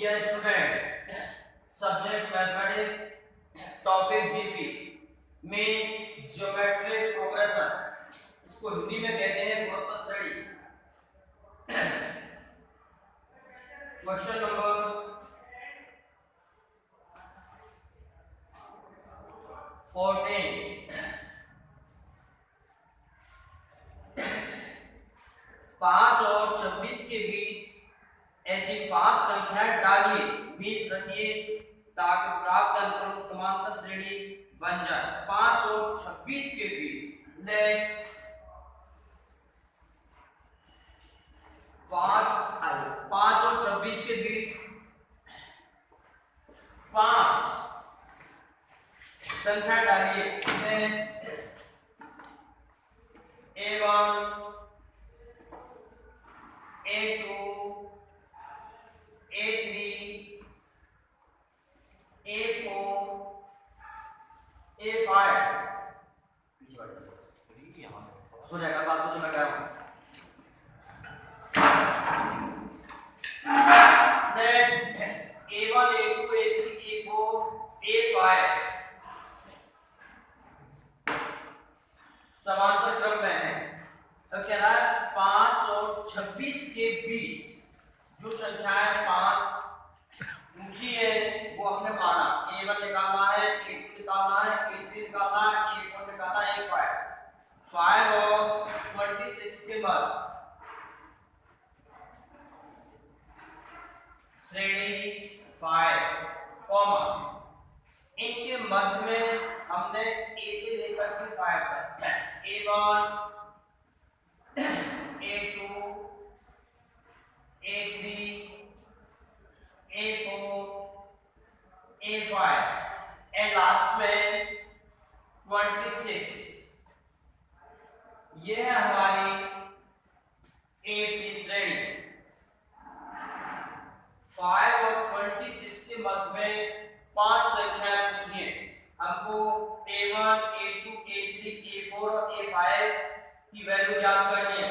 Dear students, subject mathematics, topic GP means geometric progression. इसको हिंदी में कहते हैं गुणोत्तर श्रेणी। Question number 14। 5 और 26 के बीच ऐसी 5 संख्याएं डालिए, बीच रखिए ताकि प्राप्त अंतराल समांतर श्रेणी बन जाए। 5 और 26 के बीच लेट 5 और 26 के बीच 5 संख्या डालिए। A1 A2 A3 A4 A5 हो जाएगा बात तो मैं कह रहा हूं। A1 A2 A3 A4 A5 समांतर क्रम में है। तो कह रहा है 5 और 26 के बीच जो संख्याएं 5 ऊंची है वो हमने माना। A1 निकालना है, A2 निकालना है, A3 निकालना है, A4 निकालना है, A5। 5 और 26 के बाद श्रेणी 5 कॉमा इनके मध्य में हमने A से लेकर के 5 तक A1 A2 A3 A4 A5 and last में 26। यह है हमारी AP श्रेणी। 5 और 26 के मध्य में 5 संख्याएं पूछिए। हमको A1 A2 A3 A4 और A5 की वैल्यू ज्ञात करनी है।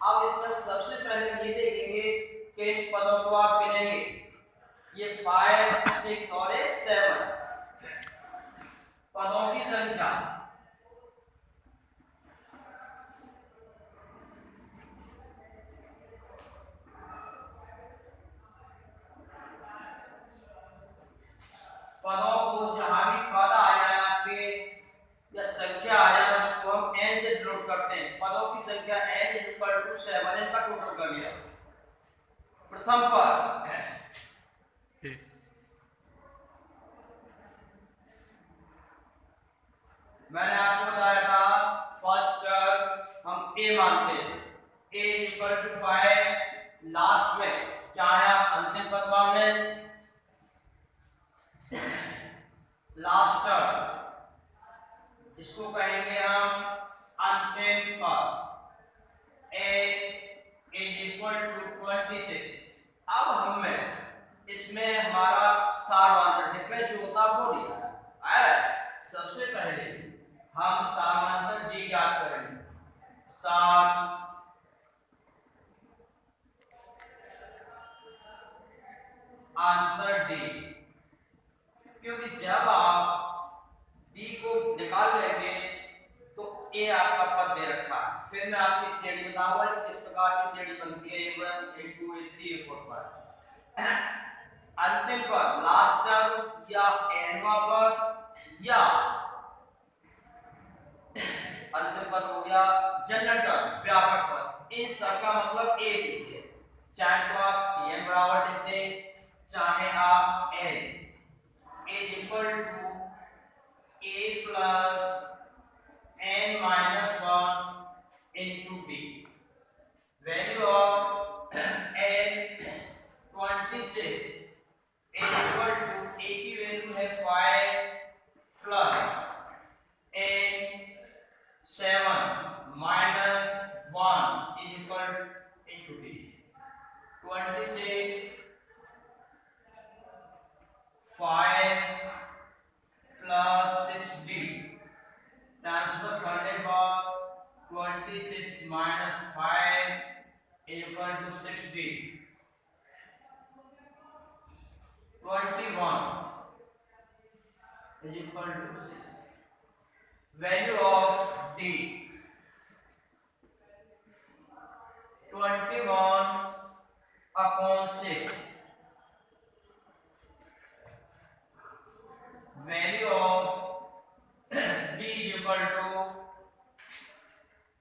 अब इसमें सबसे पहले ये देखेंगे कि इन पदों को आप गिनेंगे। ये 5 6 और 7 पदों की संख्या। पदों को जहां भी पद आ जाए आपके या संख्या आ जाए उसको हम n से डिनोट करते हैं। पदों की संख्या n = 7 इनका टोटल कर लिया। प्रथम पद मैंने आपको बताया था फर्स्ट टर्म हम a मानते हैं। a = 5 लास्ट में चाहे आप अंतिम पद मान लें। लास्ट टर्म इसको कहेंगे हम अंतिम पद। a = 26। अब हमें इसमें हमारा सारवांतर डिफरेंस जो होता है वो दिया है। सबसे पहले हम सारवांतर d ज्ञात करेंगे। सार अंतर d, क्योंकि जब आप d को निकाल लेंगे तो a आपका पद दे रखा है। फिर मैं आपकी श्रेणी बताऊंगा किस प्रकार की श्रेणी बनती है A1 A2 A3 A4 पर। अंतिम पद लास्ट टर्म या nवां पद या अंतिम पद हो गया जनरल टर्म व्यापक पद। इन सब का मतलब एक ही है। चाहे तो आप n बराबर लिखते हैं चाहे आप n। a = a plus n minus 1 into d। Value of n 26। a = a की वैल्यू है 5 plus n 7 minus 1 is equal into d। 26 5 plus 6d transfer करने पर 26 minus 5 is equal to 6d। 21 is equal to 6. Value of D 21 upon 6. Value of D is equal to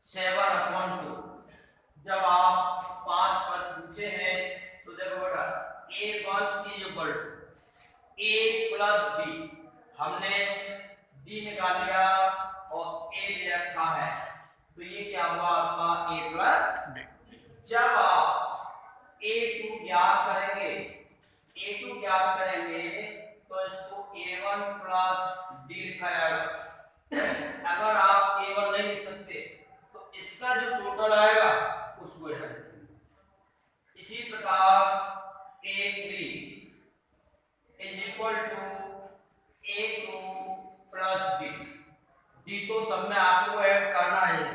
7 upon 2. जब आप 5 पद पूछे हैं तो देखो बेटा A1 is equal to A plus B, हमने D निकाल लिया और A दे रखा है, तो ये क्या हुआ आपका A plus B। जब आप A2 ज्ञात करेंगे तो इसको A1 plus D लिखा जाएगा। अगर आप A1 नहीं लिख सकते तो इसका जो टोटल आएगा उसको ऐड करेंगे। इसी प्रकार A3 is equal to A2 plus D। D तो सब में आपको ऐड करना है।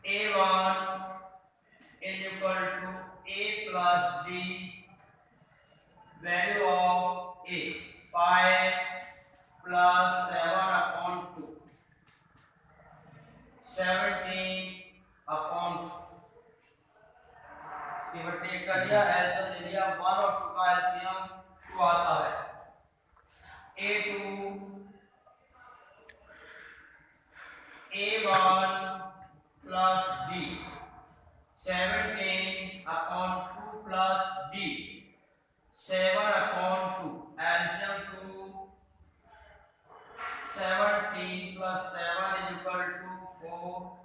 A1 is equal to A plus D, value of A 5 plus 7 upon 2, 17 upon 7 कर लिया, एलसीएम ले लिया, 1 और 2 का एलसीएम 2 आता है। A2 A1 plus D 17 upon 2 plus D 7 upon 2, LCM 2, 17 plus 7 is equal to 4।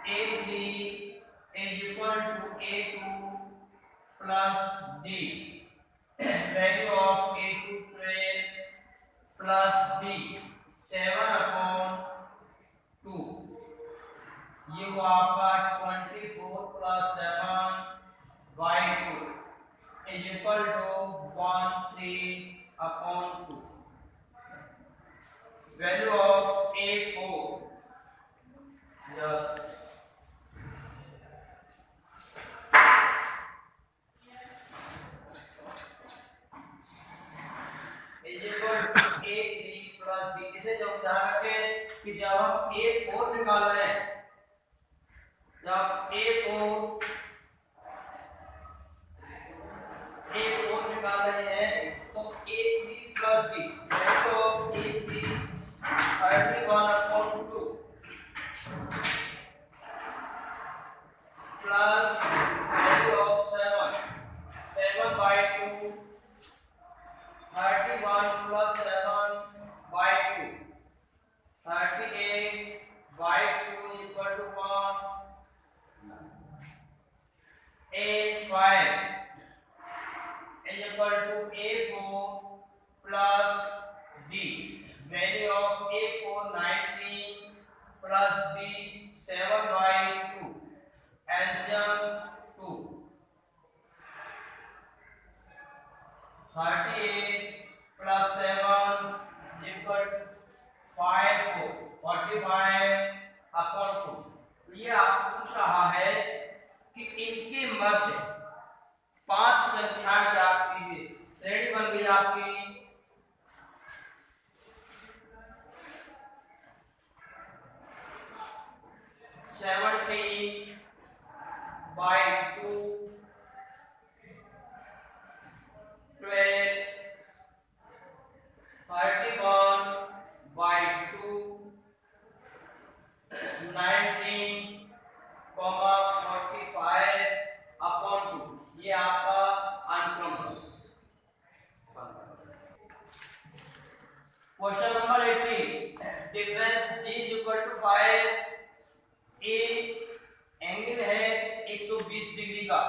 A3 is equal to A2 plus D, value of A2 12 plus D 7 upon 2, ये वो आपका 24 plus 7 by 2 is equal to 13 upon 2, value of A4 just is equal to A3 plus B। इसे जब ध्यान रखें कि जब हम A4 निकाल रहे हैं, जब A4 निकाल रहे हैं तो A3 plus B, value of A3 31 upon 2 plus value of 7 by 2, 31 plus 7 by 2, 38 by 2 is equal to 1, A5 is equal to A4 plus D, value of A4 19 plus D 7 by 2, LCM 2, 38 plus 7 is equal to 45 upon 2। तो ये आपको पूछ रहा है कि इनके मध्य 5 संख्याएं ज्ञात कीजिए। श्रेणी बन गई आपकी 17 by 2, 12, 31 by 2, 19, 45 upon 2। ये आपका अनुक्रम है। Question number 18, difference D is equal to 5। A angle है 120 डिग्री का,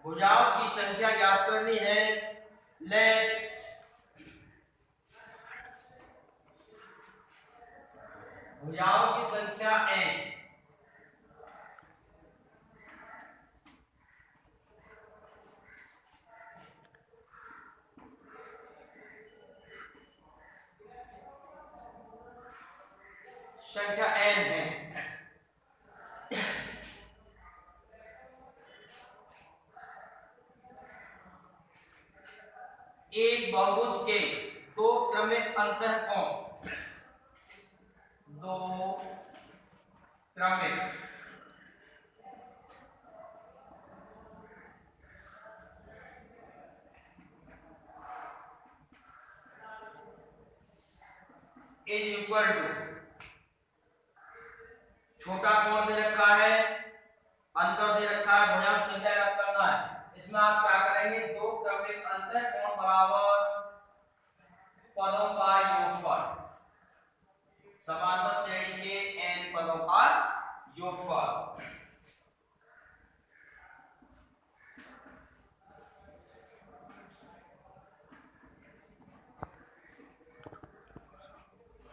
भुजाओं की संख्या ज्ञात करनी है। लेट भुजाओं की संख्या n, संख्या n है। एक बहुभुज के दो क्रमिक अंतःकोण, दो क्रमिक इज इक्वल टू, छोटा कोण दे रखा है, अंतर दे रखा है, भुजांक संख्या ज्ञात करना है। इसमें आप क्या करेंगे, दो क्रमिक अंतःकोण बराबर पदों का योगफल, समांतर श्रेणी के n पदों का योगफल।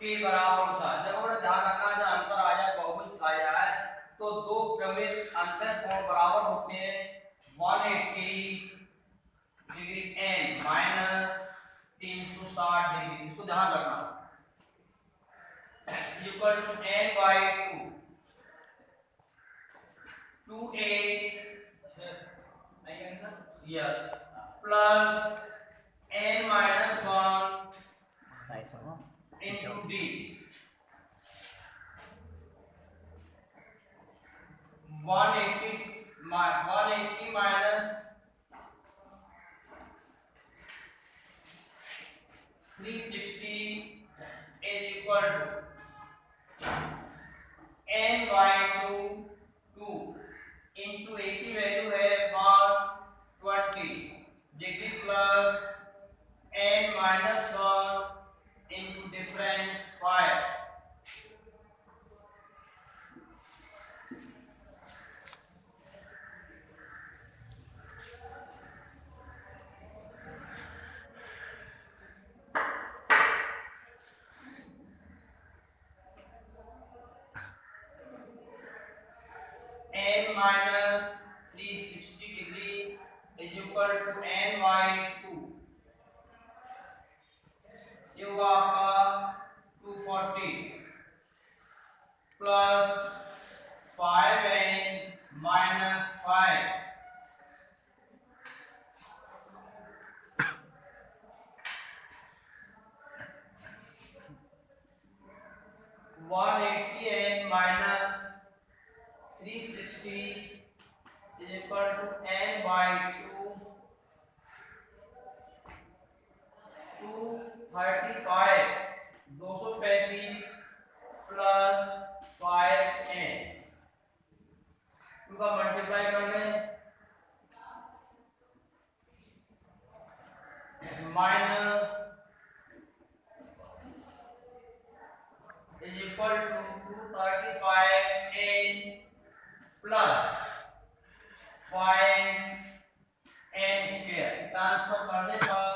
के बराबर होता है, देखो बड़ा ध्यान रखना, जब अंतर आ जाए, बहुभुज आ जाए, तो दो क्रमिक अंतःकोण बराबर होते हैं 180 डिग्री n माइनस 360 डिग्री। इसको ध्यान रखना, equal to n by 2a yes plus n minus 1 into d 180 minus 360 is equal to n by 2 into 80 value है 120 degree plus n minus 1 into difference 5 n minus 360 degree is equal to n by 2, ये हुआ आपका 240 plus 5n minus 5 180n minus 360 is equal to n by 2, 235 235 plus 5n, इनका multiply कर लें, minus is equal to 235n plus 5n square, transfer करने पर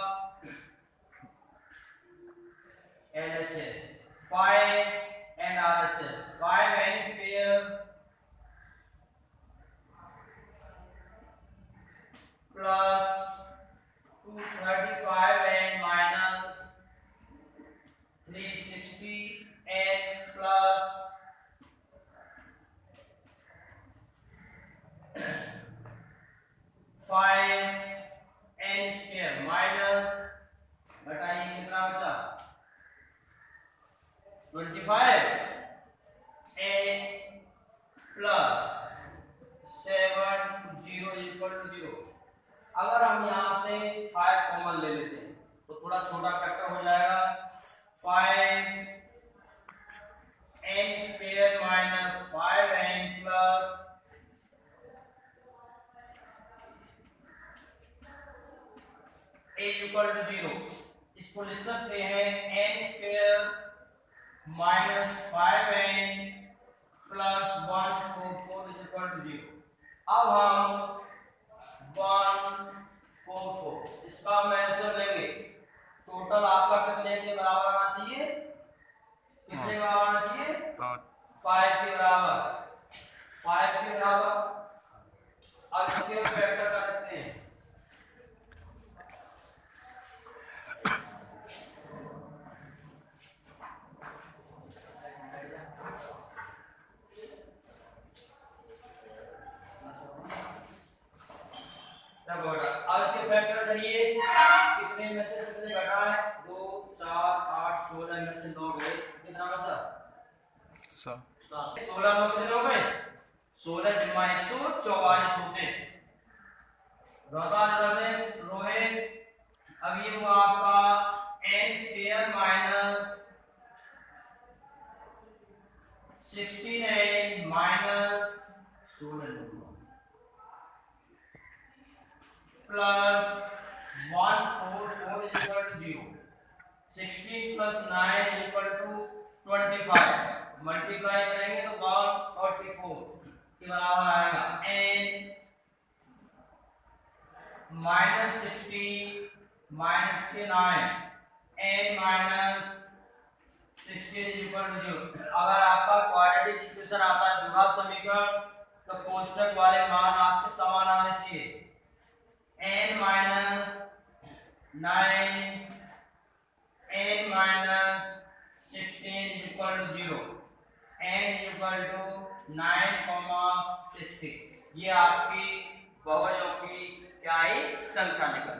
LHS 5 and RHS 5n square plus 235n minus 360n plus 5n square minus, घटाइए कितना बचा 25 n plus 70 equal to 0। अगर हम यहाँ से 5 कॉमन ले लेते हैं तो थोड़ा छोटा फैक्टर हो जाएगा, 5n square minus 5n plus 0। इसको लिख सकते हैं n square minus 5n plus 144 is equal to 0। अब हम 144 इसका हम आंसर लेंगे, टोटल आपका कितने के बराबर आना चाहिए, कितने बराबर आना चाहिए 5 के बराबर, 5 के बराबर। अब इसके फैक्टर कर सकते हैं, 16 minus 16 plus 144 is equal to 0. 16 plus 9 is equal to 25. Multiply करेंगे तो 144 के बराबर आएगा n माइनस 16 माइनस के 9 n minus 16 is equal to 0. अगर आपका क्वाड्रेटिक इक्वेशन आता है द्विघात समीकरण तो कोष्टक वाले मान आपके समान आने चाहिए. n minus 9 n minus 16 is equal to 0. n is equal to 9, 16. ये आपकी बहुपदों की क्या है संख्या निकल